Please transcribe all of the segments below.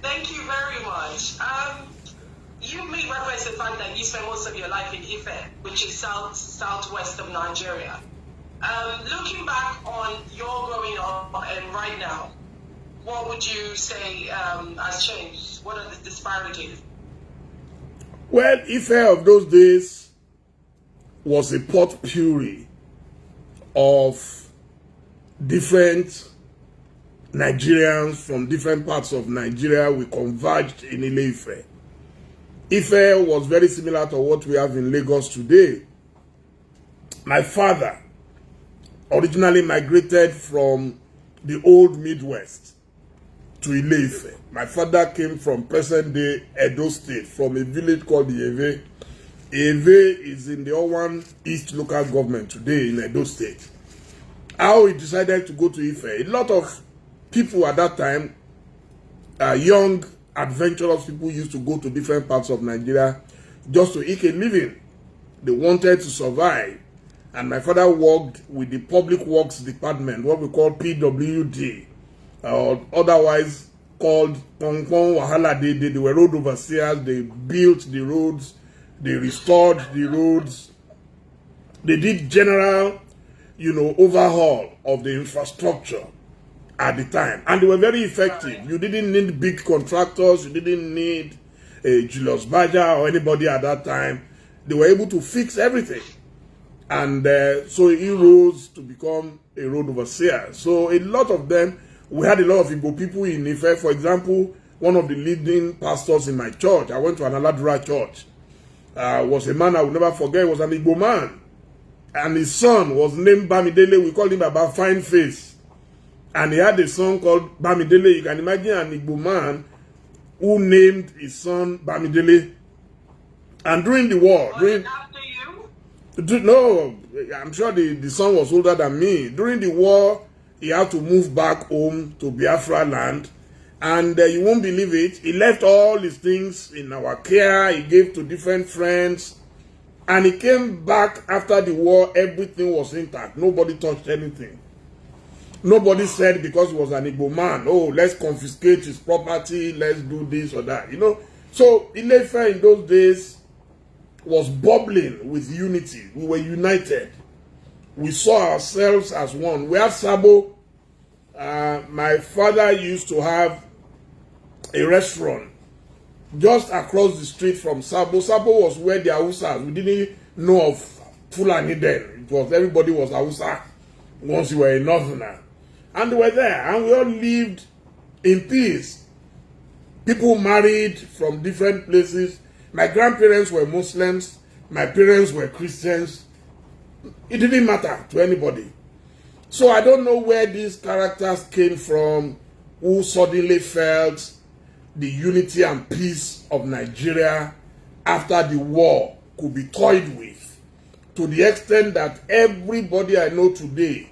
Thank you very much. You made reference to the fact that you spent most of your life in Ife, which is southwest of Nigeria. Looking back on your growing up and right now, what would you say has changed? What are the disparities? Well, Ife of those days was a potpourri of different Nigerians from different parts of Nigeria. We converged in Ile-Ife. Ife was very similar to what we have in Lagos today. My father originally migrated from the old Midwest to Ile-Ife. My father came from present-day Edo State, from a village called Eve. Eve is in the Owan East local government today in Edo State. How he decided to go to Ife, a lot of people at that time, young, adventurous people, used to go to different parts of Nigeria just to eke a living. They wanted to survive. And my father worked with the Public Works Department, what we call PWD, or otherwise called Pongpong Wahala. They were road overseers. They built the roads. They restored the roads. They did general, overhaul of the infrastructure at the time. And they were very effective. You didn't need big contractors. You didn't need Julius Baja or anybody at that time. They were able to fix everything. And so he rose to become a road overseer. So a lot of them, we had a lot of Igbo people in Ife. For example, one of the leading pastors in my church, I went to an Aladura church, was a man I will never forget. Was an Igbo man. And his son was named Bamidele. We called him about Fine Face. And he had a son called Bamidele. You can imagine an Igbo man who named his son Bamidele. And during the war, no, I'm sure the son was older than me. During the war, he had to move back home to Biafra land. And you won't believe it, he left all his things in our care. He gave to different friends. And he came back after the war, everything was intact. Nobody touched anything. Nobody said because he was an Igbo man, oh, let's confiscate his property, let's do this or that, So Ile-Ife in those days was bubbling with unity. We were united. We saw ourselves as one. We had Sabo. My father used to have a restaurant just across the street from Sabo. Sabo was where the Hausas, we didn't know of Fulani then. Everybody was Hausa once you were a northerner. And they were there, and we all lived in peace. People married from different places. My grandparents were Muslims. My parents were Christians. It didn't matter to anybody. So I don't know where these characters came from, who suddenly felt the unity and peace of Nigeria after the war could be toyed with, to the extent that everybody I know today,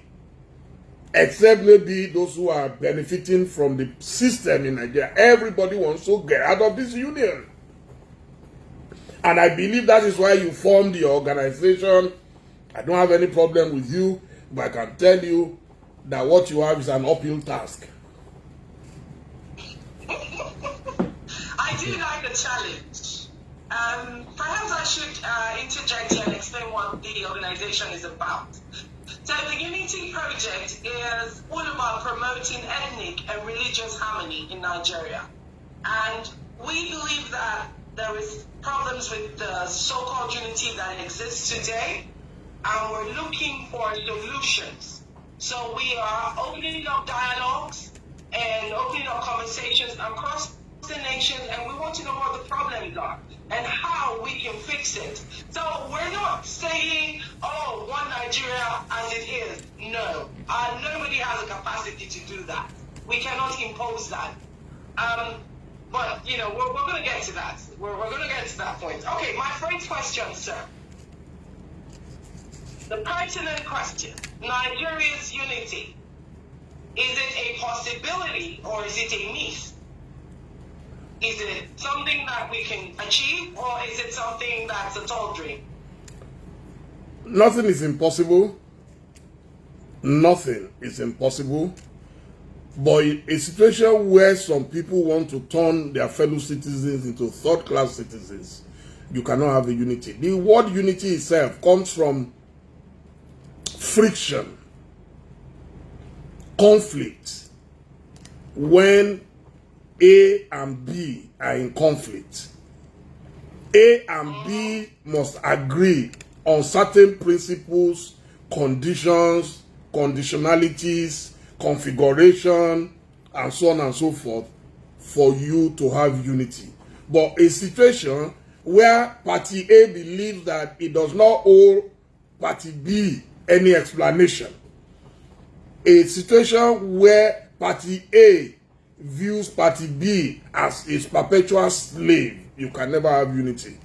except maybe those who are benefiting from the system in Nigeria, everybody wants to get out of this union. And I believe that is why you formed the organization. I don't have any problem with you, but I can tell you that what you have is an uphill task. I do like the challenge. Perhaps I should interject here and explain what the organization is about. So the Unity Project is all about promoting ethnic and religious harmony in Nigeria. And we believe that there is problems with the so-called unity that exists today, and we're looking for solutions. So we are opening up dialogues and opening up conversations across the nation, and we want to know what the problems are and how we can fix it. So we're not saying, oh, one Nigeria as it is. No, nobody has a capacity to do that. We cannot impose that. But, we're going to get to that. We're going to get to that point. Okay, my first question, sir. The pertinent question, Nigeria's unity, is it a possibility or is it a myth? Is it something that we can achieve, or is it something that's a tall dream? Nothing is impossible. Nothing is impossible. But a situation where some people want to turn their fellow citizens into third-class citizens, you cannot have a unity. The word unity itself comes from friction, conflict. When A and B are in conflict, A and B must agree on certain principles, conditions, conditionalities, configuration, and so on and so forth for you to have unity. But a situation where party A believes that it does not owe party B any explanation, a situation where party A views party B as its perpetual slave, you can never have unity.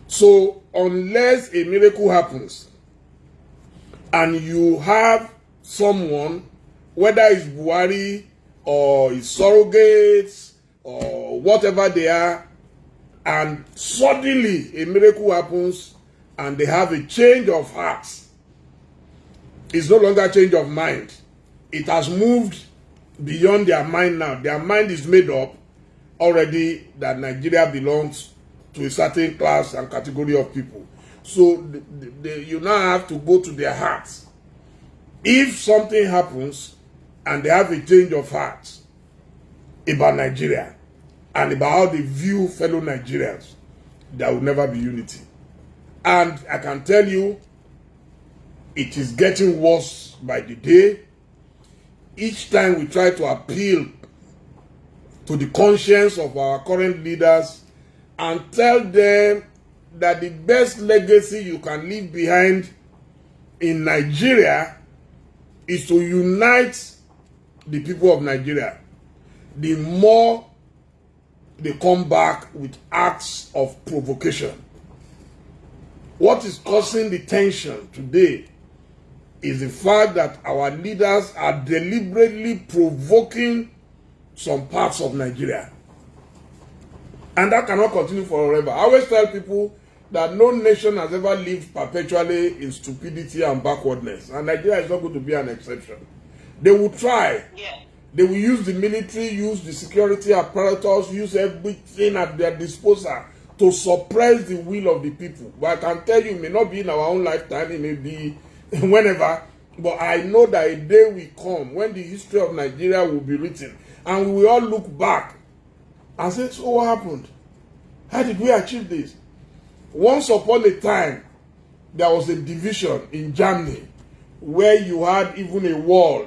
So unless a miracle happens and you have someone, whether it's Buhari or his surrogates or whatever they are, and suddenly a miracle happens and they have a change of heart, it's no longer a change of mind. It has moved beyond their mind now. Their mind is made up already that Nigeria belongs to a certain class and category of people. So you now have to go to their hearts. If something happens and they have a change of heart about Nigeria and about how they view fellow Nigerians, there will never be unity. And I can tell you, it is getting worse by the day. Each time we try to appeal to the conscience of our current leaders and tell them that the best legacy you can leave behind in Nigeria is to unite the people of Nigeria, the more they come back with acts of provocation. What is causing the tension today is the fact that our leaders are deliberately provoking some parts of Nigeria. And that cannot continue forever. I always tell people that no nation has ever lived perpetually in stupidity and backwardness. And Nigeria is not going to be an exception. They will try. Yeah. They will use the military, use the security apparatus, use everything at their disposal to suppress the will of the people. But I can tell you, it may not be in our own lifetime, it may be whenever. But I know that a day will come when the history of Nigeria will be written. And we will all look back and say, so what happened? How did we achieve this? Once upon a time, there was a division in Germany where you had even a wall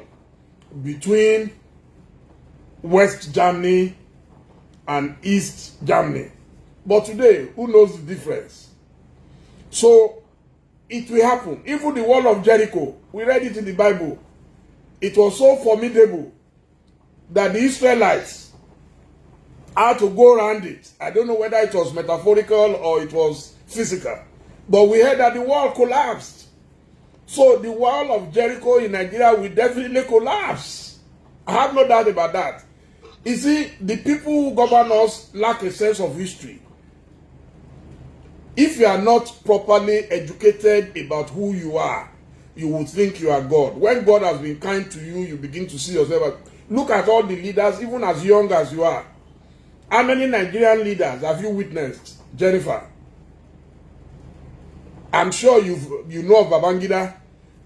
between West Germany and East Germany. But today, who knows the difference? So, it will happen. Even the wall of Jericho, we read it in the Bible. It was so formidable that the Israelites had to go around it. I don't know whether it was metaphorical or it was physical. But we heard that the wall collapsed. So the wall of Jericho in Nigeria will definitely collapse. I have no doubt about that. You see, the people who govern us lack a sense of history. If you are not properly educated about who you are, you would think you are God. When God has been kind to you, you begin to see yourself. Look at all the leaders, even as young as you are. How many Nigerian leaders have you witnessed, Jennifer? I'm sure you know of Babangida,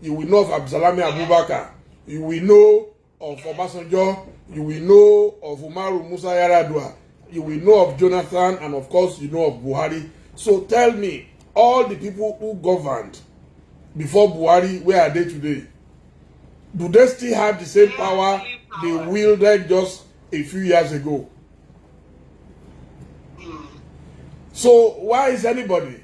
you will know of Absalami Abubakar, you will know of Obasanjo, you will know of Umaru Musa Yar'Adua, you will know of Jonathan, and of course you know of Buhari. So tell me, all the people who governed before Buhari, where are they today? Do they still have the same power they wielded just a few years ago? So why is anybody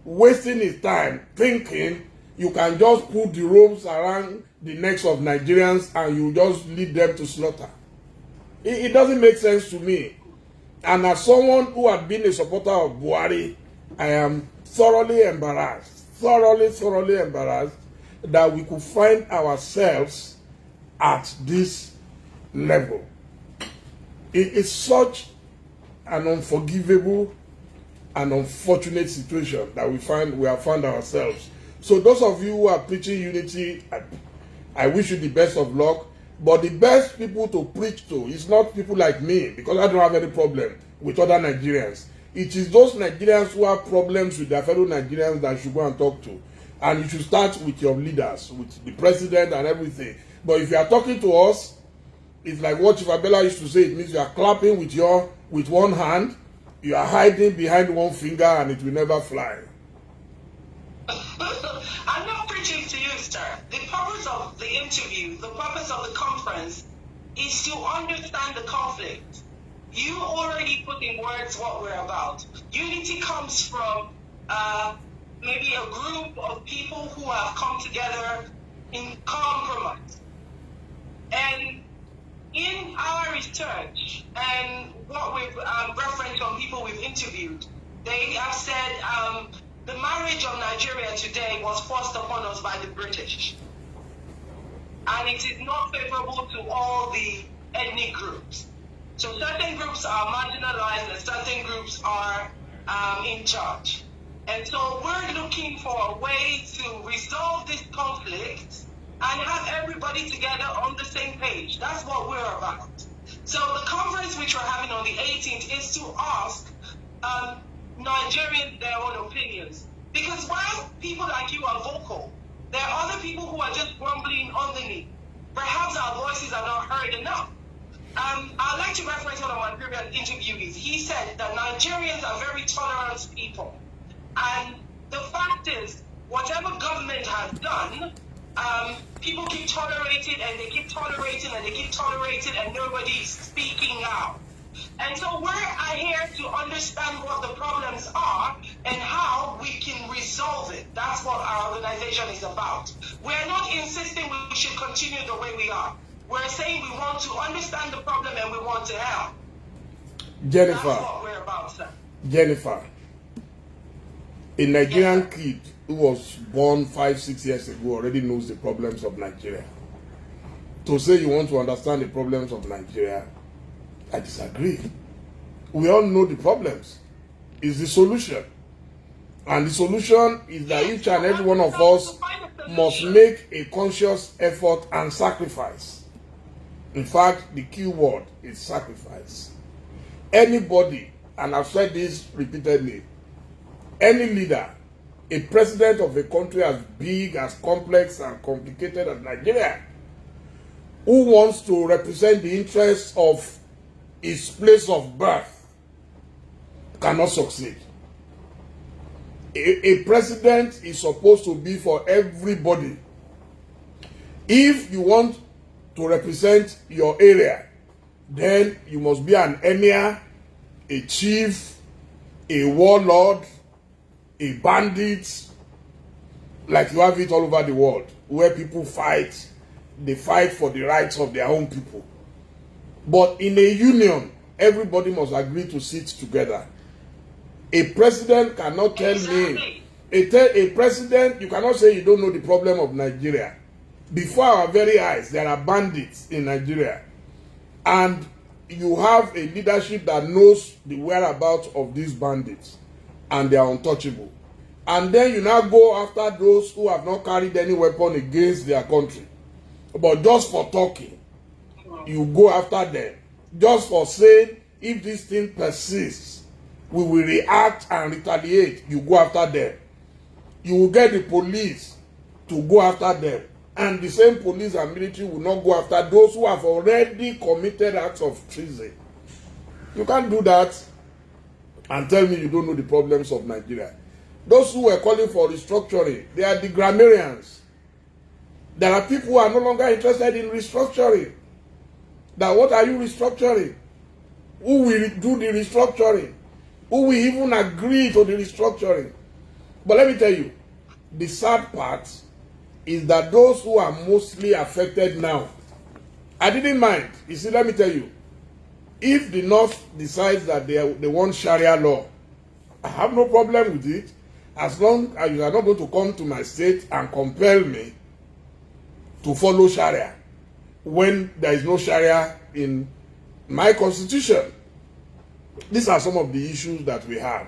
wasting his time thinking you can just put the ropes around the necks of Nigerians and you just lead them to slaughter? It doesn't make sense to me. And as someone who had been a supporter of Buhari, I am thoroughly embarrassed that we could find ourselves at this level. It is such an unforgivable and unfortunate situation that we have found ourselves. So those of you who are preaching unity, I wish you the best of luck. But the best people to preach to is not people like me, because I don't have any problem with other Nigerians. It is those Nigerians who have problems with their fellow Nigerians that you should go and talk to. And you should start with your leaders, with the president and everything. But if you are talking to us, it's like what Ifabella used to say. It means you are clapping with one hand, you are hiding behind one finger, and it will never fly. I'm not preaching to you, sir. The purpose of the interview, the purpose of the conference, is to understand the conflict. You already put in words what we're about. Unity comes from maybe a group of people who have come together in compromise. And in our research and what we've referenced on people we've interviewed, they have said the marriage of Nigeria today was forced upon us by the British. And it is not favorable to all the ethnic groups. So certain groups are marginalized and certain groups are in charge. And so we're looking for a way to resolve this conflict and have everybody together on the same page. That's what we're about. So the conference which we're having on the 18th is to ask Nigerians their own opinions. Because while people like you are vocal, there are other people who are just grumbling underneath. Perhaps our voices are not heard enough. I'd like to reference one of my previous interviewees. He said that Nigerians are very tolerant people. And the fact is, whatever government has done, people keep tolerating and they keep tolerating and they keep tolerating and nobody's speaking out. And so we're here to understand what the problems are and how we can resolve it. That's what our organization is about. We're not insisting we should continue the way we are. We're saying we want to understand the problem and we want to help. Jennifer. That's what we're about, sir. Jennifer, a Nigerian kid who was born 5-6 years ago already knows the problems of Nigeria. To say you want to understand the problems of Nigeria, I disagree. We all know the problems. It's the solution. And the solution is that each and every one of us must make a conscious effort and sacrifice. In fact, the key word is sacrifice. Anybody, and I've said this repeatedly, any leader, a president of a country as big, as complex, and complicated as Nigeria, who wants to represent the interests of his place of birth, cannot succeed. A president is supposed to be for everybody. If you want to represent your area, then you must be an emir, a chief, a warlord, a bandit, like you have it all over the world, where people fight. They fight for the rights of their own people. But in a union, everybody must agree to sit together. A president cannot tell me, a president, you cannot say you don't know the problem of Nigeria. Before our very eyes, there are bandits in Nigeria. And you have a leadership that knows the whereabouts of these bandits. And they are untouchable. And then you now go after those who have not carried any weapon against their country. But just for talking, you go after them. Just for saying, if this thing persists, we will react and retaliate. You go after them. You will get the police to go after them. And the same police and military will not go after those who have already committed acts of treason. You can't do that and tell me you don't know the problems of Nigeria. Those who were calling for restructuring, they are the grammarians. There are people who are no longer interested in restructuring. That what are you restructuring? Who will do the restructuring? Who will even agree to the restructuring? But let me tell you, the sad part is that those who are mostly affected now, I didn't mind. You see, let me tell you, if the North decides that they want Sharia law, I have no problem with it, as long as you are not going to come to my state and compel me to follow Sharia when there is no Sharia in my constitution. These are some of the issues that we have.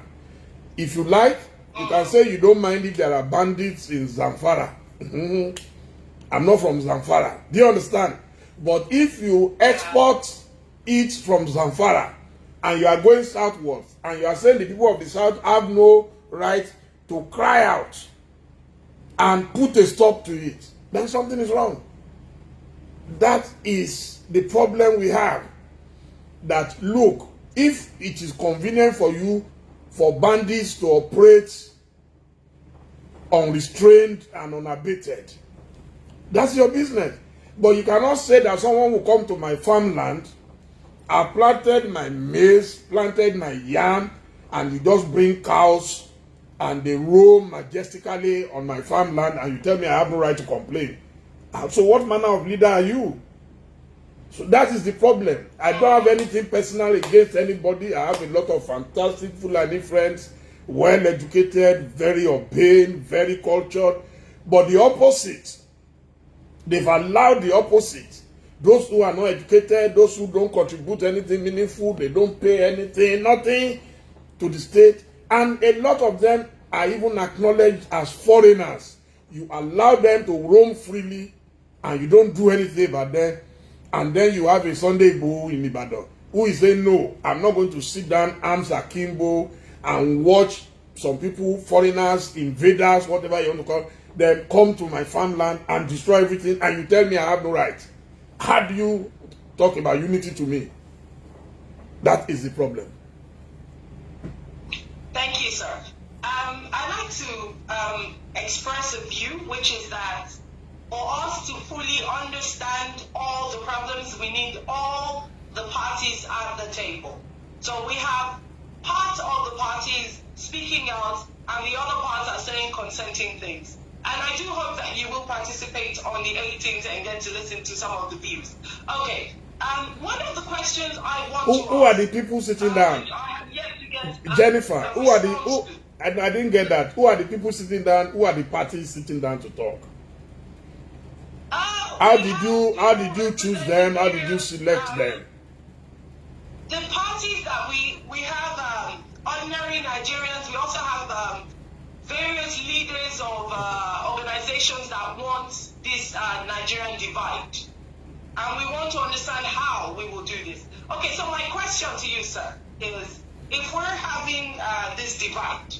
If you like, you can say you don't mind if there are bandits in Zamfara. I'm not from Zamfara. Do you understand? But if you export it from Zamfara and you are going southwards and you are saying the people of the south have no right to cry out and put a stop to it, then something is wrong. That is the problem we have. That look, if it is convenient for you for bandits to operate unrestrained and unabated, that's your business. But you cannot say that someone will come to my farmland, I planted my maize, planted my yam, and you just bring cows and they roam majestically on my farmland, and you tell me I have no right to complain. So what manner of leader are you? So that is the problem. I don't have anything personal against anybody. I have a lot of fantastic Fulani friends, well educated, very urbane, very cultured. But the opposite, they've allowed the opposite. Those who are not educated, those who don't contribute anything meaningful, they don't pay anything, nothing to the state. And a lot of them are even acknowledged as foreigners. You allow them to roam freely and you don't do anything about them. And then you have a Sunday Igboho in Ibadan who is saying, no, I'm not going to sit down, arms akimbo, and watch some people, foreigners, invaders, whatever you want to call them, come to my farmland and destroy everything, and you tell me I have no right. How do you talk about unity to me? That is the problem. Thank you, sir. I'd like to express a view, which is that for us to fully understand all the problems, we need all the parties at the table. So we have part of the parties speaking out, and the other parts are saying consenting things. And I do hope that you will participate on the 18th and get to listen to some of the views. Okay. One of the questions I want to ask... Who are the people sitting down? I have yet to get Jennifer, who are the... I didn't get that. Who are the people sitting down? Who are the parties sitting down to talk? How did you choose them? How did you select them? The parties that we have ordinary Nigerians. We also have various leaders of organizations that want this Nigerian divide, and we want to understand how we will do this. Okay, so my question to you, sir, is if we're having this divide,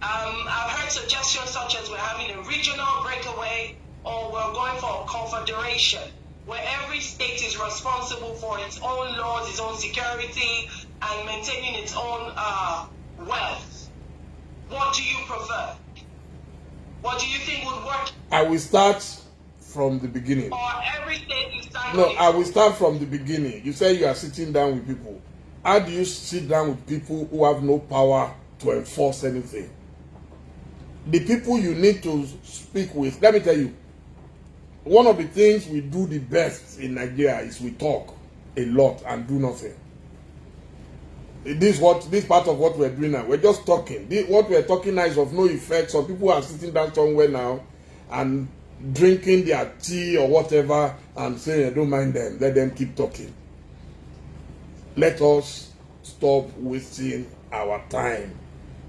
I've heard suggestions such as we're having a regional breakaway, or we're going for a confederation where every state is responsible for its own laws, its own security, and maintaining its own wealth. What do you prefer? What do you think would work? I will start from the beginning. Or every state is starting. No, I will start from the beginning. You say you are sitting down with people. How do you sit down with people who have no power to enforce anything? The people you need to speak with, let me tell you, one of the things we do the best in Nigeria is we talk a lot and do nothing. This part of what we're doing now. We're just talking. What we're talking now is of no effect. Some people are sitting down somewhere now and drinking their tea or whatever and saying, I don't mind them. Let them keep talking. Let us stop wasting our time.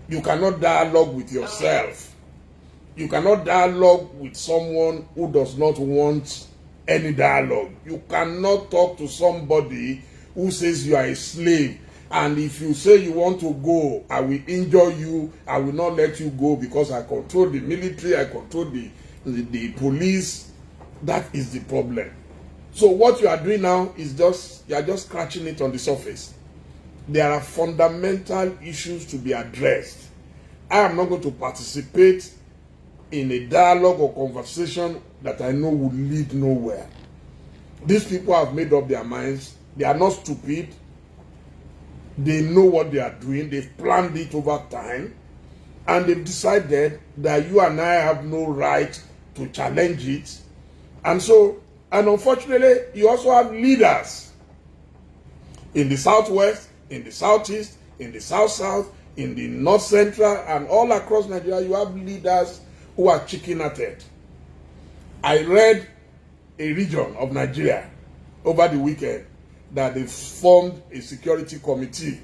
You cannot dialogue with yourself. You cannot dialogue with someone who does not want any dialogue. You cannot talk to somebody who says you are a slave. And if you say you want to go, I will injure you. I will not let you go because I control the military. I control the police. That is the problem. So what you are doing now is you are just scratching it on the surface. There are fundamental issues to be addressed. I am not going to participate in a dialogue or conversation that I know will lead nowhere. These people have made up their minds. They are not stupid. They know what they are doing. They've planned it over time. And they've decided that you and I have no right to challenge it. And unfortunately, you also have leaders in the southwest, in the southeast, in the south-south, in the north-central, and all across Nigeria. You have leaders who are chicken-hearted. I read a region of Nigeria over the weekend that they formed a security committee.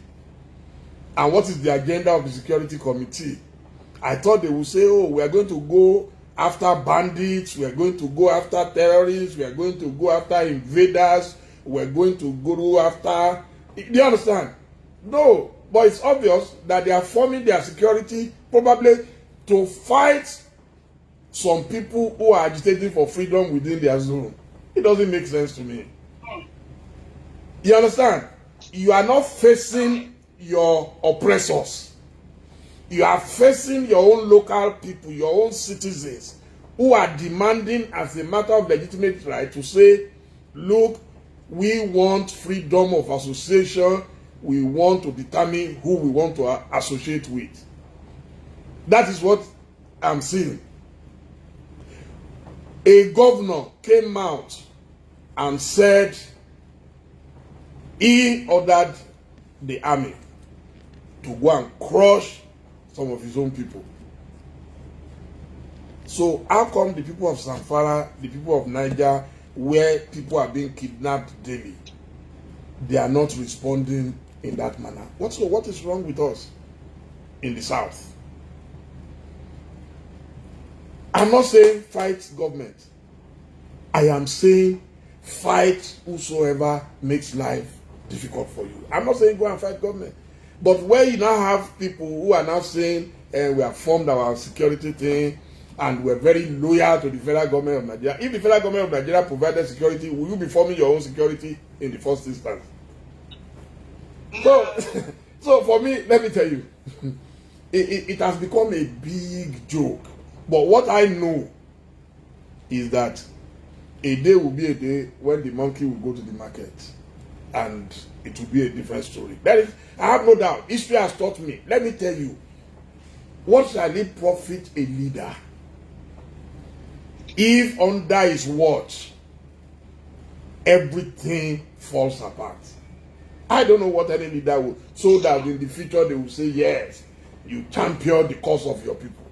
And what is the agenda of the security committee? I thought they would say, oh, we are going to go after bandits, we are going to go after terrorists, we are going to go after invaders, we are going to go after... Do you understand? No, but it's obvious that they are forming their security probably to fight some people who are agitating for freedom within their zone. It doesn't make sense to me. You understand? You are not facing your oppressors. You are facing your own local people, your own citizens, who are demanding as a matter of legitimate right to say, look, we want freedom of association. We want to determine who we want to associate with. That is what I'm seeing. A governor came out and said he ordered the army to go and crush some of his own people. So how come the people of Zamfara, the people of Niger, where people are being kidnapped daily, they are not responding in that manner? What is wrong with us in the South? I'm not saying fight government. I am saying fight whosoever makes life difficult for you. I'm not saying go and fight government. But where you now have people who are now saying we have formed our security thing and we're very loyal to the federal government of Nigeria. If the federal government of Nigeria provided security, will you be forming your own security in the first instance? So for me, let me tell you, it has become a big joke. But what I know is that a day will be a day when the monkey will go to the market and it will be a different story. That is, I have no doubt. History has taught me. Let me tell you, what shall it profit a leader if under his watch everything falls apart? I don't know what any leader will, so that in the future they will say, yes, you champion the cause of your people.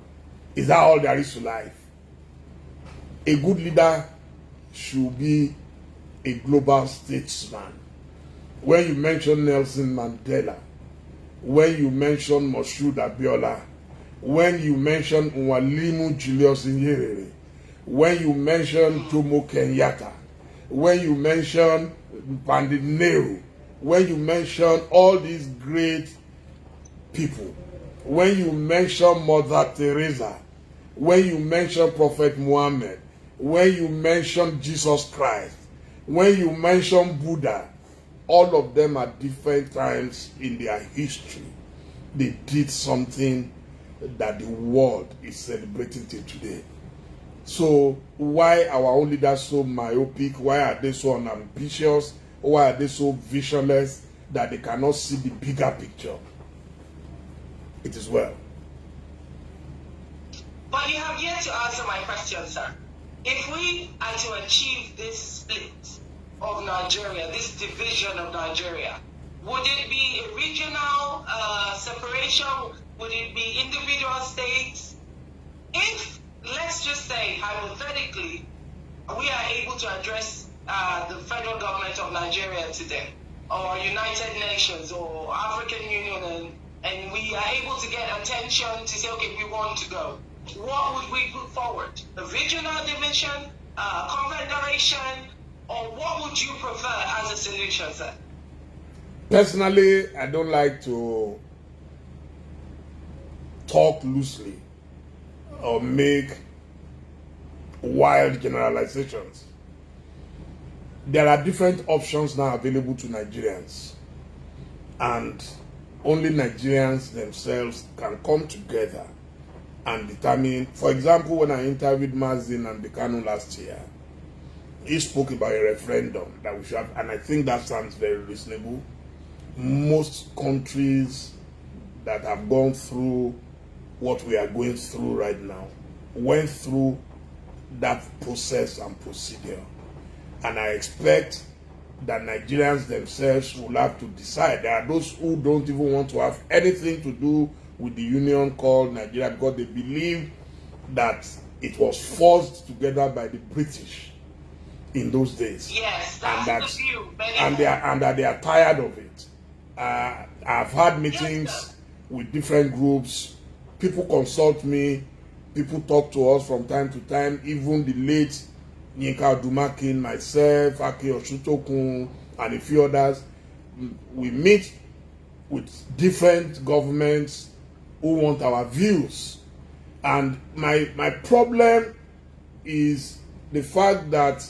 Is that all there is to life? A good leader should be a global statesman. When you mention Nelson Mandela, when you mention Moshood Abiola, when you mention Mwalimu Julius Nyerere, when you mention Jomo Kenyatta, when you mention Pandit Nehru, when you mention all these great people, when you mention Mother Teresa, when you mention Prophet Muhammad, when you mention Jesus Christ, when you mention Buddha, all of them at different times in their history, they did something that the world is celebrating till today. So why are our own leaders so myopic? Why are they so unambitious? Why are they so visionless that they cannot see the bigger picture? It is well. But you have yet to answer my question, sir. If we are to achieve this split of Nigeria, this division of Nigeria, would it be a regional separation? Would it be individual states? If, let's just say, hypothetically, we are able to address the federal government of Nigeria today, or United Nations, or African Union, and we are able to get attention to say, okay, we want to go. What would we put forward? A regional division, confederation, or what would you prefer as a solution, sir? Personally, I don't like to talk loosely or make wild generalizations. There are different options now available to Nigerians, and only Nigerians themselves can come together and determine. For example, when I interviewed Mazin and Dekano last year, he spoke about a referendum that we should have, and I think that sounds very reasonable. Most countries that have gone through what we are going through right now went through that process and procedure. And I expect that Nigerians themselves will have to decide. There are those who don't even want to have anything to do with the union called Nigeria because they believe that it was forced together by the British in those days. Yes, that's the view. And that they are tired of it. I've had meetings with different groups. People consult me people talk to us from time to time, even the late Yinka Dumakin, myself, Aki Oshutokun, and a few others. We meet with different governments who want our views. And my problem is the fact that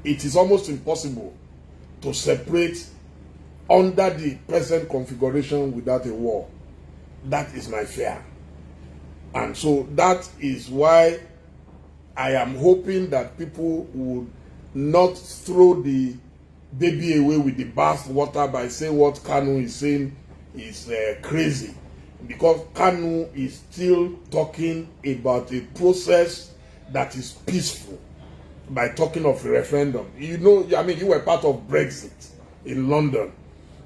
it is almost impossible to separate under the present configuration without a war. That is my fear. And so that is why I am hoping that people would not throw the baby away with the bath water by saying what Kanu is saying is crazy. Because Kanu is still talking about a process that is peaceful by talking of a referendum. You know, I mean, you were part of Brexit in London.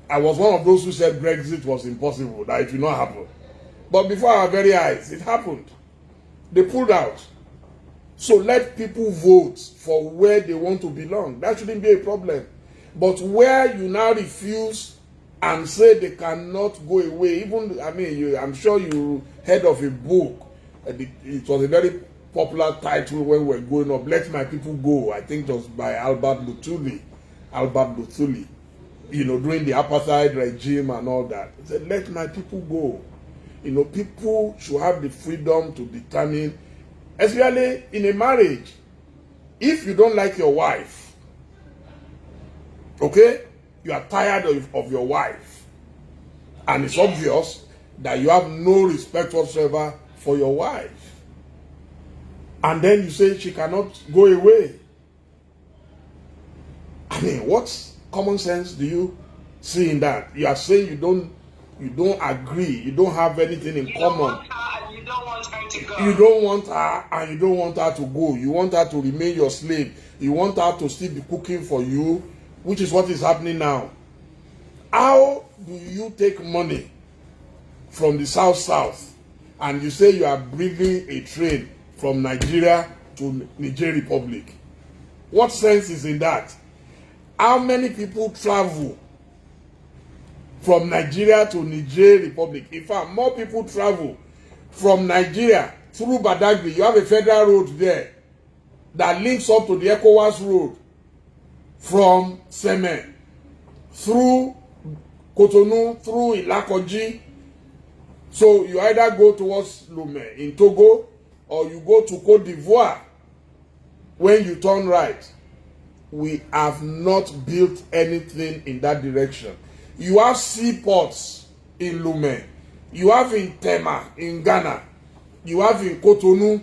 I was one of those who said Brexit was impossible, that it will not happen. But before our very eyes, it happened. They pulled out. So let people vote for where they want to belong. That shouldn't be a problem. But where you now refuse and say they cannot go away, even, I mean, I'm sure you heard of a book. It was a very popular title when we were growing up, Let My People Go. I think it was by Albert Luthuli. You know, during the apartheid regime and all that. He said, let my people go. You know, people should have the freedom to determine, especially in a marriage. If you don't like your wife, okay, you are tired of your wife, and it's obvious that you have no respect whatsoever for your wife, and then you say she cannot go away. I mean, what common sense do you see in that? You are saying you don't agree, you don't have anything in common. Want her and you don't want her to go. You don't want her and you don't want her to go. You want her to remain your slave. You want her to still be cooking for you, which is what is happening now. How do you take money from the south and you say you are bringing a train from Nigeria to Niger Republic? What sense is in that? How many people travel from Nigeria to Niger Republic? In fact, more people travel from Nigeria through Badagry. You have a federal road there that links up to the ECOWAS road from Semen through Cotonou, through Ilakoji. So you either go towards Lomé in Togo or you go to Côte d'Ivoire when you turn right. We have not built anything in that direction. You have seaports in Lomé. You have in Tema, in Ghana. You have in Cotonou.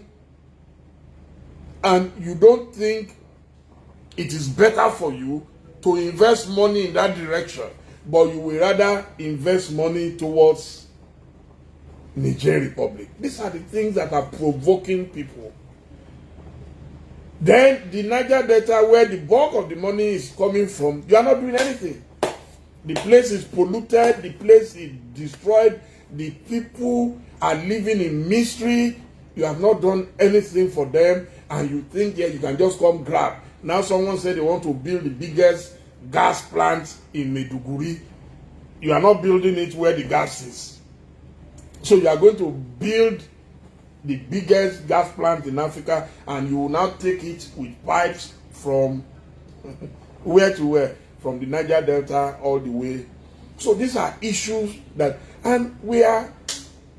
And you don't think it is better for you to invest money in that direction, but you will rather invest money towards Niger Republic. These are the things that are provoking people. Then the Niger Delta, where the bulk of the money is coming from, you are not doing anything. The place is polluted, the place is destroyed, the people are living in mystery. You have not done anything for them, and you think, yeah, you can just come grab. Now someone said they want to build the biggest gas plant in Maiduguri. You are not building it where the gas is. So you are going to build the biggest gas plant in Africa, and you will now take it with pipes from where to where? From the Niger Delta all the way. So these are issues that, and we are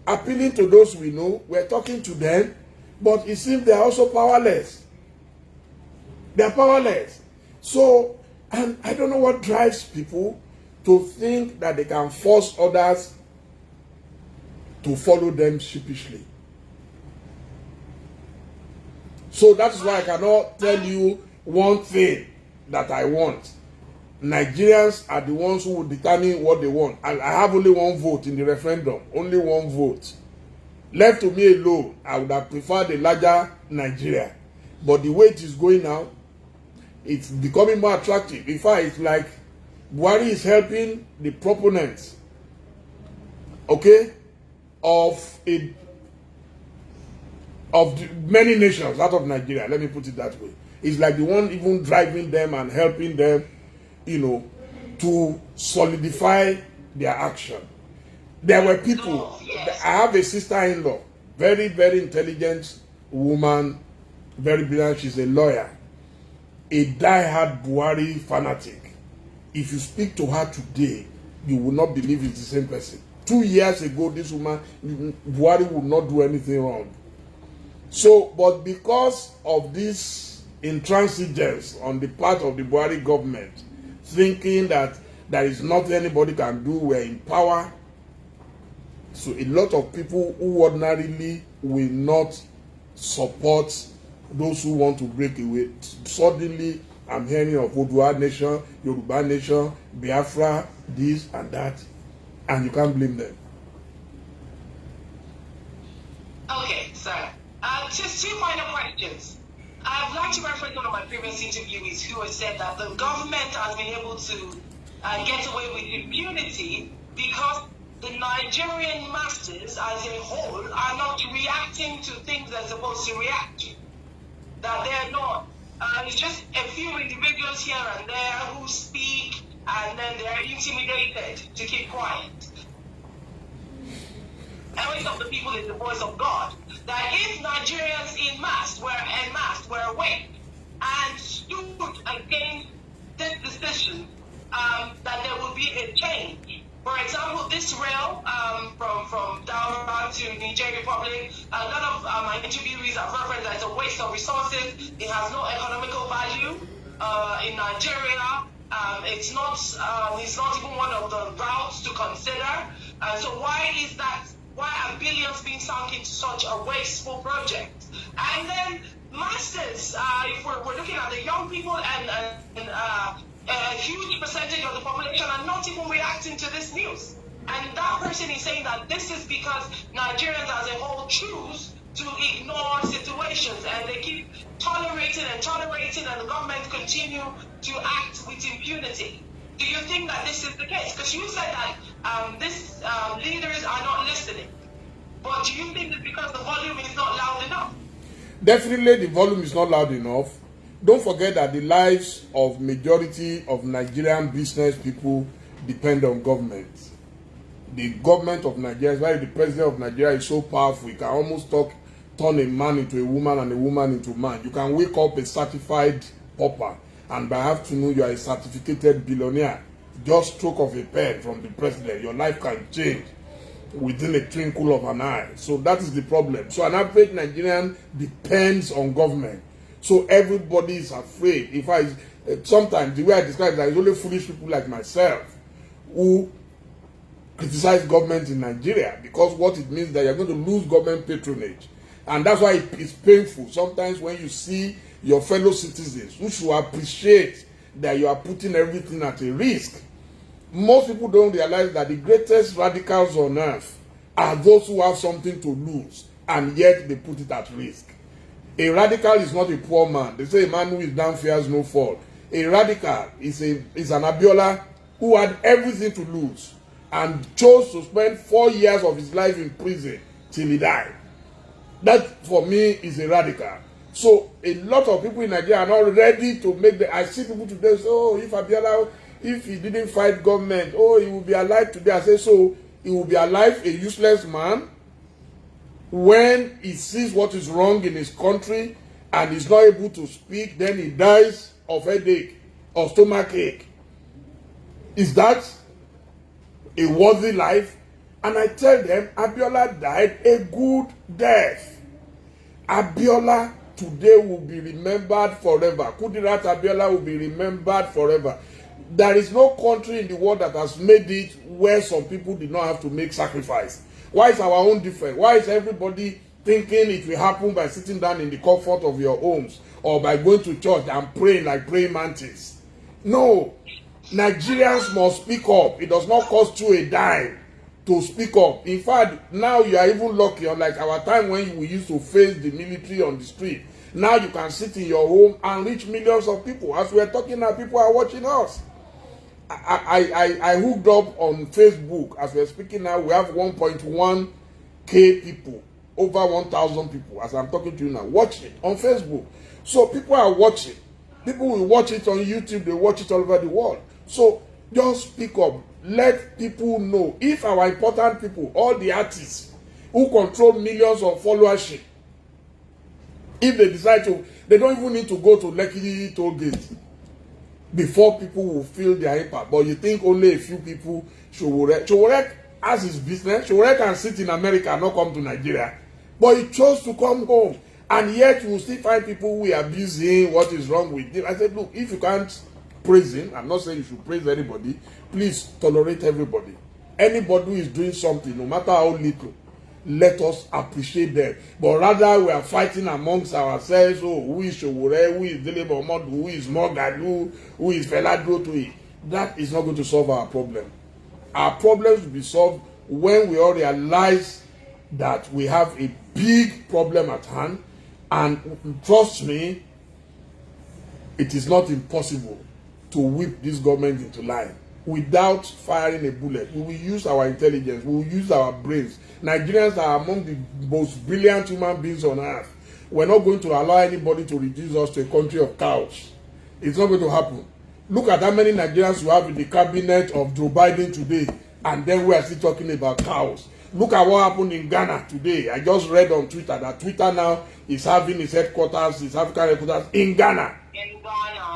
appealing to those we know, we're talking to them, but it seems they are also powerless. They are powerless. So, and I don't know what drives people to think that they can force others to follow them sheepishly. So that's why I cannot tell you one thing that I want. Nigerians are the ones who will determine what they want. And I have only one vote in the referendum. Only one vote. Left to me alone, I would have preferred a larger Nigeria. But the way it is going now, it's becoming more attractive. In fact, it's like Buhari is helping the proponents, okay, of many nations out of Nigeria. Let me put it that way. It's like the one even driving them and helping them, you know, to solidify their action. There were people, I have a sister-in-law Very, very intelligent woman, very brilliant. She's a lawyer, a die-hard Buhari fanatic. If you speak to her today, you will not believe it's the same person. 2 years ago, this woman, Buhari would not do anything wrong. So, but because of this intransigence on the part of the Buhari government, thinking that there is nothing anybody can do, we're in power, so a lot of people who ordinarily will not support those who want to break away, suddenly I'm hearing of Odua nation, Yoruba nation, Biafra, this and that, and you can't blame them. Okay, so just two final questions. I'd like to reference one of my previous interviewees who has said that the government has been able to get away with impunity because the Nigerian masses as a whole are not reacting to things they're supposed to react to. That they're not. It's just a few individuals here and there who speak and then they're intimidated to keep quiet. The voice of the people is the voice of God. That if Nigerians en masse were awake and stood against this decision, that there will be a change. For example, this rail from Biafra to Niger Republic, a lot of my interviewees have referenced that it's a waste of resources. It has no economical value in Nigeria. It's not even one of the routes to consider. So why is that? Why are billions being sunk into such a wasteful project? And then masters, if we're looking at the young people and a huge percentage of the population are not even reacting to this news. And that person is saying that this is because Nigerians as a whole choose to ignore situations and they keep tolerating and the government continue to act with impunity. Do you think that this is the case? Because you said that these leaders are not listening. But do you think it's because the volume is not loud enough? Definitely the volume is not loud enough. Don't forget that the lives of majority of Nigerian business people depend on government. The government of Nigeria, is why the president of Nigeria is so powerful. He can almost turn a man into a woman and a woman into a man. You can wake up a certified pauper and by afternoon you are a certificated billionaire. Just stroke of a pen from the president, your life can change within a twinkle of an eye. So that is the problem. So an average Nigerian depends on government. So everybody is afraid. If sometimes the way I describe it, it's only foolish people like myself who criticize government in Nigeria, because what it means that you're going to lose government patronage. And that's why it's painful sometimes when you see your fellow citizens who should appreciate that you are putting everything at a risk. Most people don't realize that the greatest radicals on earth are those who have something to lose and yet they put it at risk. A radical is not a poor man. They say a man who is down fears no fall. A radical is an Abiola who had everything to lose and chose to spend 4 years of his life in prison till he died. That, for me, is a radical. So, a lot of people in Nigeria are not ready to make the... I see people today say, oh, if Abiola, if he didn't fight government, oh, he will be alive today. I say, so, he will be alive, a useless man, when he sees what is wrong in his country and is not able to speak, then he dies of headache or stomach ache. Is that a worthy life? And I tell them, Abiola died a good death. Abiola today will be remembered forever. Kudirat Abiola will be remembered forever. There is no country in the world that has made it where some people did not have to make sacrifice. Why is our own different? Why is everybody thinking it will happen by sitting down in the comfort of your homes or by going to church and praying like praying mantis? No. Nigerians must speak up. It does not cost you a dime to speak up. In fact, now you are even lucky, unlike our time when we used to face the military on the street. Now you can sit in your home and reach millions of people. As we are talking now, people are watching us. I hooked up on Facebook. As we're speaking now, we have 1.1k people, over 1,000 people, as I'm talking to you now, watching on Facebook. So people are watching. People will watch it on YouTube, they watch it all over the world. So just speak up. Let people know. If our important people, all the artists, who control millions of followership. If they decide to, they don't even need to go to Lekki toll gate before people will feel their impact. But you think only a few people Showore has his business. Showore can sit in America and not come to Nigeria. But he chose to come home. And yet you will still find people who are busy. What is wrong with him? I said, look, if you can't praise him, I'm not saying you should praise anybody, please tolerate everybody. Anybody who is doing something, no matter how little, let us appreciate them. But rather we are fighting amongst ourselves. Oh, who is Showore, who is Dele Momodu, who is Morganu, who is Fela Durotoye. That is not going to solve our problem. Our problems will be solved when we all realize that we have a big problem at hand. And trust me, it is not impossible to whip this government into line without firing a bullet. We will use our intelligence. We will use our brains. Nigerians are among the most brilliant human beings on earth. We're not going to allow anybody to reduce us to a country of cows. It's not going to happen. Look at how many Nigerians you have in the cabinet of Joe Biden today, and then we are still talking about cows. Look at what happened in Ghana today. I just read on Twitter that Twitter now is having its headquarters, its African headquarters in Ghana.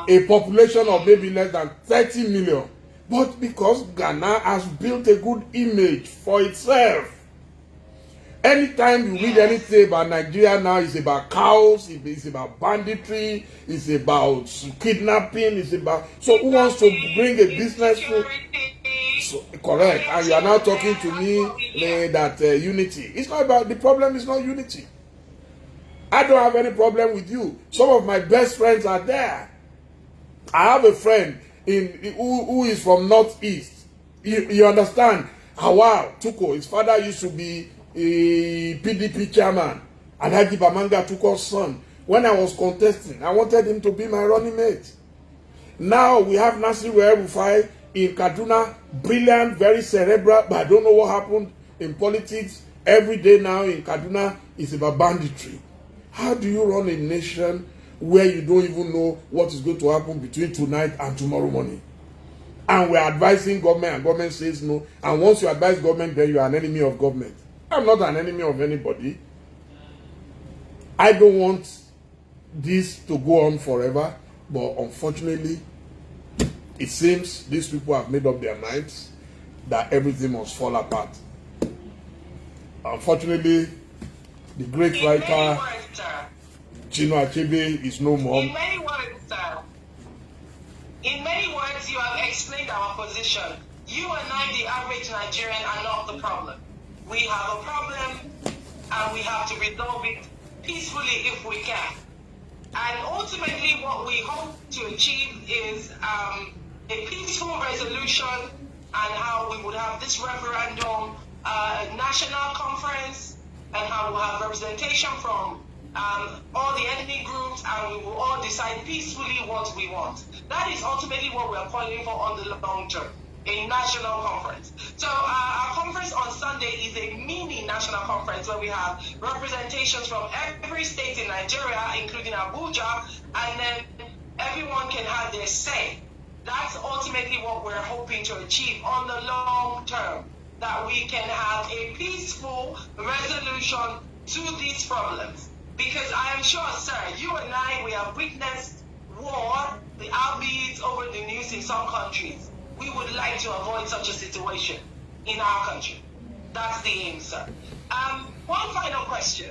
A population of maybe less than 30 million. But because Ghana has built a good image for itself. Anytime you read anything about Nigeria now, it's about cows, it's about banditry, it's about kidnapping, it's about... So who wants to bring a business to... So, correct. And you are now talking to me that unity. It's not about... The problem is not unity. I don't have any problem with you. Some of my best friends are there. I have a friend who is from Northeast. You understand? Wow, Tuko, his father used to be a PDP chairman. Alhaji Bamanga Tuko's son. When I was contesting, I wanted him to be my running mate. Now we have Nasir Rufai in Kaduna, brilliant, very cerebral, but I don't know what happened in politics. Every day now in Kaduna is about banditry. How do you run a nation where you don't even know what is going to happen between tonight and tomorrow morning? And we're advising government and government says no. And once you advise government, then you are an enemy of government. I'm not an enemy of anybody. I don't want this to go on forever. But unfortunately, it seems these people have made up their minds that everything must fall apart. Unfortunately, the great writer Chinua Achebe is no more. In many words, sir. In many words, you have explained our position. You and I, the average Nigerian, are not the problem. We have a problem, and we have to resolve it peacefully if we can. And ultimately, what we hope to achieve is a peaceful resolution, and how we would have this referendum, national conference, and how we'll have representation from all the ethnic groups, and we will all decide peacefully what we want. That is ultimately what we are calling for on the long term, a national conference. So our conference on Sunday is a mini national conference where we have representations from every state in Nigeria, including Abuja, and then everyone can have their say. That's ultimately what we're hoping to achieve on the long term, that we can have a peaceful resolution to these problems. Because I am sure, sir, you and I, we have witnessed war, the albeit over the news in some countries. We would like to avoid such a situation in our country. That's the aim, sir. One final question,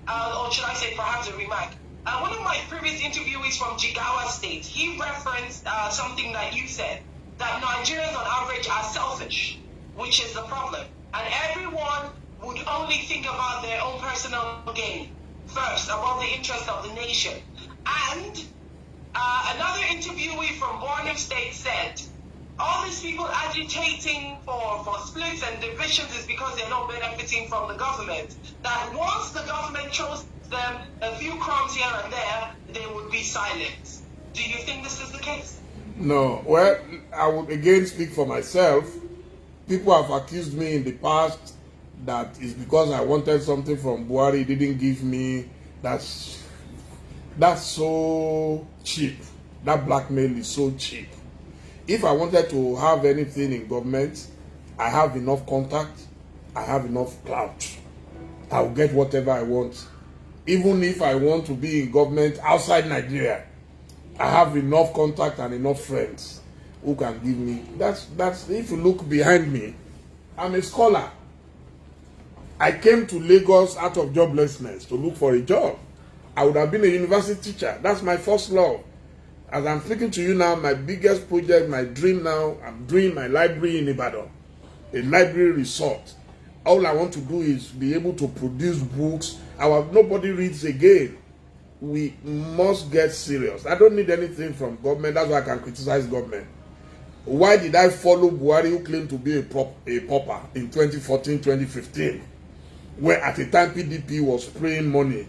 or should I say perhaps a remark. One of my previous interviewees from Jigawa State, he referenced something that you said, that Nigerians on average are selfish, which is the problem. And everyone would only think about their own personal gain first, about the interest of the nation. And another interviewee from Borno State said, all these people agitating for splits and divisions is because they're not benefiting from the government. That once the government throws them a few crumbs here and there, they would be silent. Do you think this is the case? No. Well, I would again speak for myself. People have accused me in the past that it's because I wanted something from Buhari, didn't give me. That's so cheap. That blackmail is so cheap. If I wanted to have anything in government, I have enough contact, I have enough clout. I'll get whatever I want. Even if I want to be in government outside Nigeria, I have enough contact and enough friends who can give me. That's if you look behind me, I'm a scholar. I came to Lagos out of joblessness to look for a job. I would have been a university teacher. That's my first love. As I'm speaking to you now, my biggest project, my dream now, I'm doing my library in Ibadan, a library resort. All I want to do is be able to produce books. Nobody reads again. We must get serious. I don't need anything from government. That's why I can criticize government. Why did I follow Buhari, who claimed to be a pauper in 2014, 2015, where at the time PDP was spraying money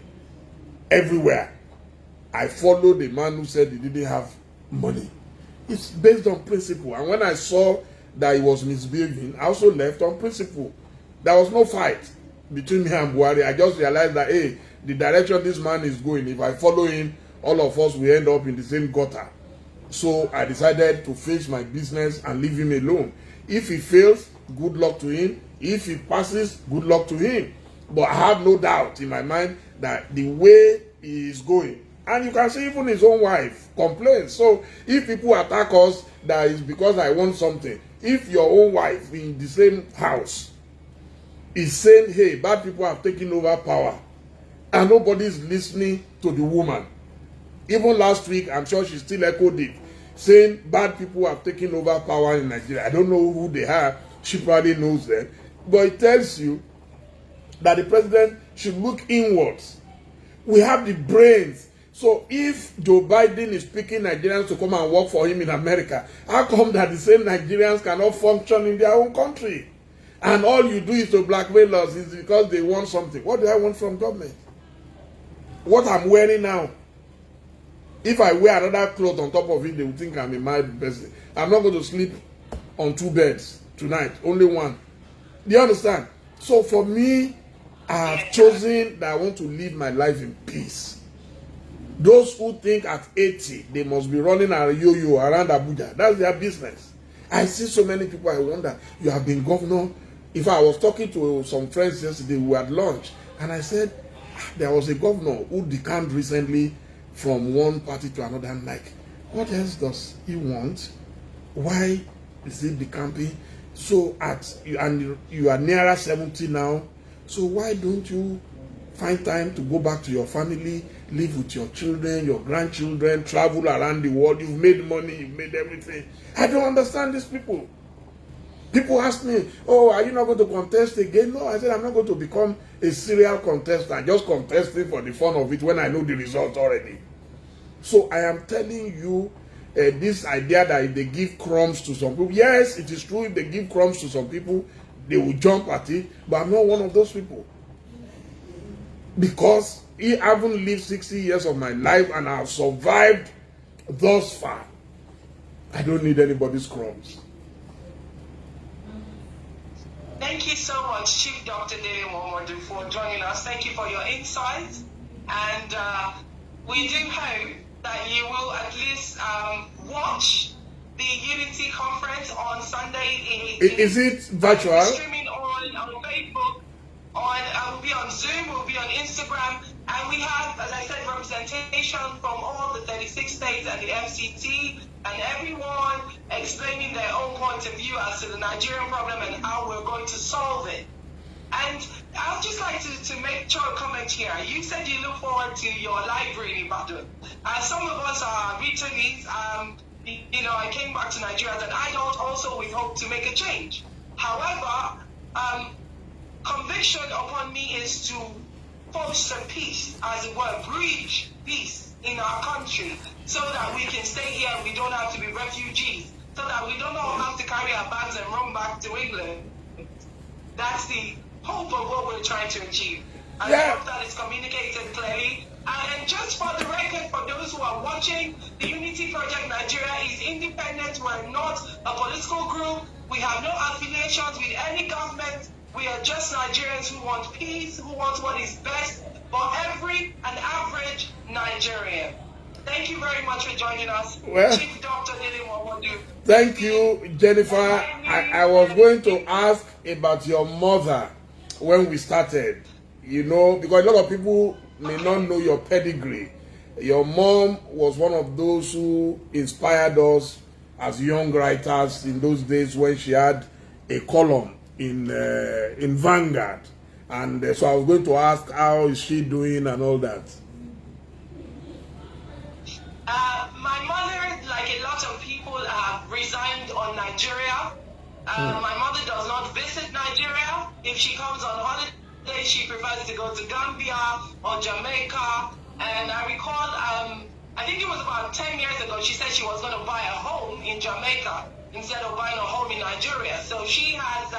everywhere? I followed the man who said he didn't have money. It's based on principle. And when I saw that he was misbehaving, I also left on principle. There was no fight between me and Buhari. I just realized that, hey, the direction this man is going, if I follow him, all of us will end up in the same gutter. So I decided to face my business and leave him alone. If he fails, good luck to him. If he passes, good luck to him. But I have no doubt in my mind that the way he is going, and you can see even his own wife complains. So if people attack us, that is because I want something. If your own wife in the same house is saying, hey, bad people have taken over power, and nobody is listening to the woman. Even last week, I'm sure she still echoed it, saying bad people have taken over power in Nigeria. I don't know who they are. She probably knows them. But it tells you that the president should look inwards. We have the brains. So if Joe Biden is picking Nigerians to come and work for him in America, how come that the same Nigerians cannot function in their own country? And all you do is to blackmail us is because they want something. What do I want from government? What I'm wearing now, if I wear another cloth on top of it, they will think I'm a married person. I'm not going to sleep on 2 beds tonight, only one. Do you understand? So for me, I have chosen that I want to live my life in peace. Those who think at 80, they must be running a yo-yo around Abuja, that's their business. I see so many people, I wonder, you have been governor. If I was talking to some friends yesterday who had lunch, and I said, there was a governor who decamped recently from one party to another. I'm like, what else does he want? Why is he decamping? So and you are nearer 70 now, so why don't you find time to go back to your family, live with your children, your grandchildren, travel around the world? You've made money, you've made everything. I don't understand these people. People ask me, oh, are you not going to contest again? No, I said, I'm not going to become a serial contestant, just contesting for the fun of it when I know the result already. So I am telling you, this idea that if they give crumbs to some people, yes, it is true, if they give crumbs to some people, they will jump at it, but I'm not one of those people. Because I haven't lived 60 years of my life and I have survived thus far. I don't need anybody's crumbs. Thank you so much, Chief Dr. Dele Momodu, for joining us. Thank you for your insights. And we do hope that you will at least watch the Unity Conference on Sunday. Is it virtual? Streaming on Facebook. We'll be on Zoom, we'll be on Instagram, and we have, as I said, representation from all the 36 states and the FCT, and everyone explaining their own point of view as to the Nigerian problem and how we're going to solve it. And I'd just like to make sure a comment here. You said you look forward to your library in Ibadan. Some of us are returnees. I came back to Nigeria as an adult also with hope to make a change. However, conviction upon me is to foster peace, as it were, bridge peace in our country, so that we can stay here and we don't have to be refugees, so that we don't all have to carry our bags and run back to England. That's the hope of what we're trying to achieve. I hope that is communicated clearly. And just for the record, for those who are watching, the Unity Project Nigeria is independent. We're not a political group. We have no affiliations with any government. We are just Nigerians who want peace, who want what is best for every and average Nigerian. Thank you very much for joining us, Chief Dr. Dele Momodu. Thank you, Jennifer. I was going to ask about your mother when we started. you know, because a lot of people may not know your pedigree. Your mom was one of those who inspired us as young writers in those days when she had a column in Vanguard. And so I was going to ask, how is she doing and all that? My mother, like a lot of people, resigned on Nigeria. My mother does not visit Nigeria. If she comes on holiday, she prefers to go to Gambia or Jamaica. And I recall, I think it was about 10 years ago, she said she was going to buy a home in Jamaica instead of buying a home in Nigeria. So she has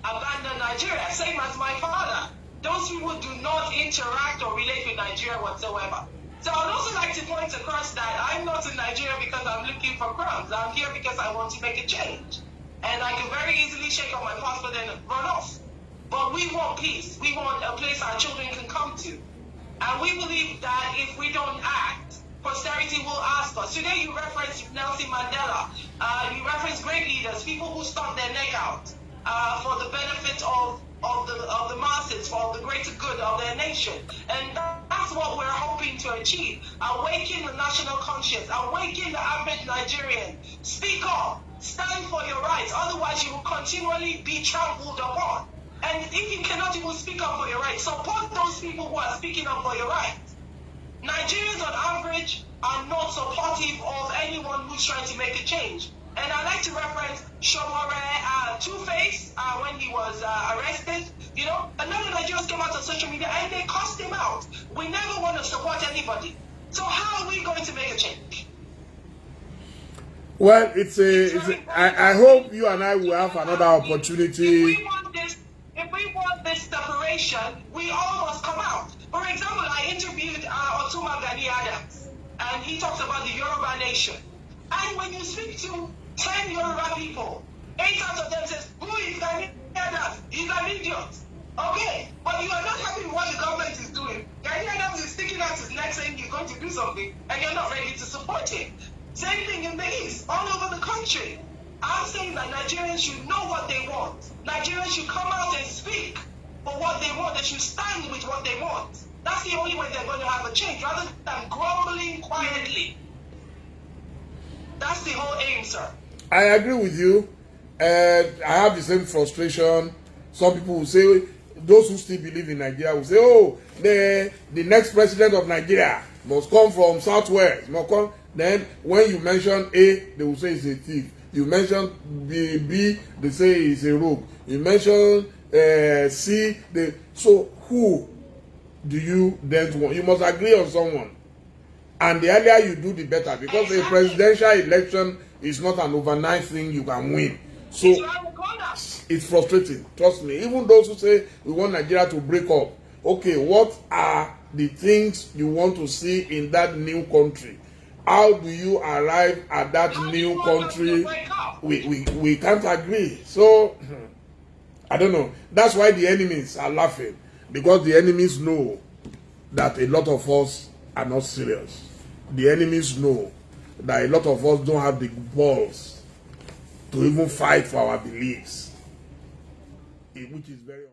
abandoned Nigeria, same as my father. Those people do not interact or relate with Nigeria whatsoever. So I would also like to point across that I'm not in Nigeria because I'm looking for crumbs. I'm here because I want to make a change. And I can very easily shake off my passport and run off. But we want peace. We want a place our children can come to. And we believe that if we don't act, posterity will ask us. Today you referenced Nelson Mandela. You referenced great leaders, people who stuck their neck out for the benefit of the masses, for the greater good of their nation. And that's what we're hoping to achieve. Awaken the national conscience. Awaken the average Nigerian. Speak up. Stand for your rights. Otherwise, you will continually be trampled upon. And if you cannot even speak up for your rights, support those people who are speaking up for your rights. Nigerians on average are not supportive of anyone who's trying to make a change. And I like to reference Shomore Two-Face when he was arrested. You know, a lot of Nigerians came out on social media and they cussed him out. We never want to support anybody. So how are we going to make a change? Well, I hope you and I will have another opportunity. If we want this separation, we all must come out. For example, I interviewed Otuma Gani Adams, and he talks about the Yoruba nation. And when you speak to 10 Yoruba people, 8 out of them says, who is Gani Adams? He's an idiot. Okay, but you are not happy with what the government is doing. Gani Adams is sticking out his neck saying he's going to do something, and you're not ready to support him. Same thing in the East, all over the country. I'm saying that Nigerians should know what they want. Nigerians should come out and speak for what they want. They should stand with what they want. That's the only way they're going to have a change, rather than grumbling quietly. That's the whole aim, sir. I agree with you. I have the same frustration. Some people will say, those who still believe in Nigeria will say, oh, the next president of Nigeria must come from Southwest. Must come. Then when you mention A, they will say it's a thief. You mention B, they say it's a rogue. You mention C, so who do you then want? You must agree on someone. And the earlier you do, the better. Because a presidential election is not an overnight thing you can win. So it's frustrating. Trust me. Even those who say we want Nigeria to break up. Okay, what are the things you want to see in that new country? How do you arrive at that new country? We can't agree. So, I don't know. That's why the enemies are laughing. Because the enemies know that a lot of us are not serious. The enemies know that a lot of us don't have the balls to even fight for our beliefs. Which is very